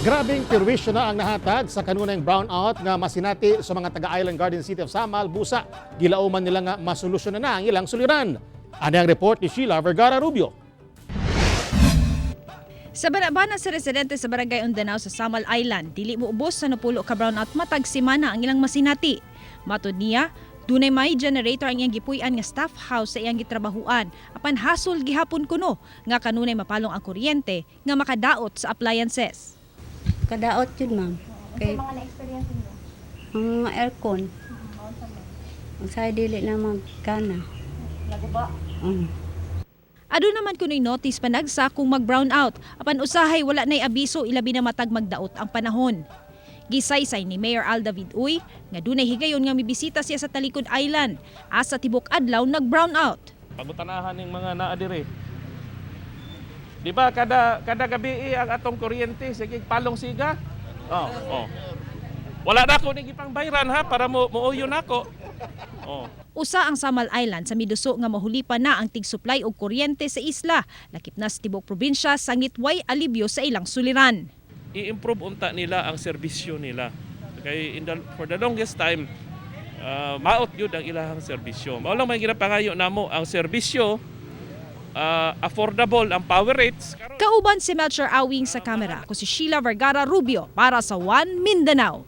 Grabing perwisyo na ang nahatag sa kanunayng brownout nga masinati sa mga taga-Island Garden City of Samal, Busa. Gilauman nila nga masolusyon na ang ilang suliran. Ano ang report ni Sheila Vergara Rubio? Sa barabana sa residente sa Barangay Undanao sa Samal Island, dili mo ubos sa napulo ka brownout matag simana ang ilang masinati. Matod niya, dunay may generator ang iyang gipuy-an nga staff house sa iyang gitrabahuan. Apan hasol gihapon kuno nga kanunay mapalong ang kuryente nga makadaot sa appliances. Kadaot yun, ma'am. Kay mga na-experience niyo? Ang mga aircon. Ang sa dili na magkana. Naguba? Ado naman kuno'y notice panagsa kung mag-brownout. Apan usahay wala na'y abiso ilabi na matag magdaot ang panahon. Gisaysay ni Mayor Al David Uy nga dunay higayon nga mibisita siya sa Talikod Island. Asa tibok adlaw nag-brownout. Pagutanahan ng mga naadire. Di ba kada gabi ang atong kuryente sige palong siga? Oh. Wala na ako ning ipang bayran ha para muuyo nako. Oh. Usa ang Samal Island sa miduso nga mahulipan na ang tig-supply og kuryente sa isla. Lakip na sa tibok probinsya sangit way alibyo sa ilang suliran. I-improve unta nila ang serbisyo nila. Kay for the longest time maot gyud ang ilahang serbisyo. Mao lang may ginapangayo namo ang serbisyo affordable ang power rates. Kauban si Melchor Awing sa kamera. Ako si Sheila Vergara Rubio para sa One Mindanao.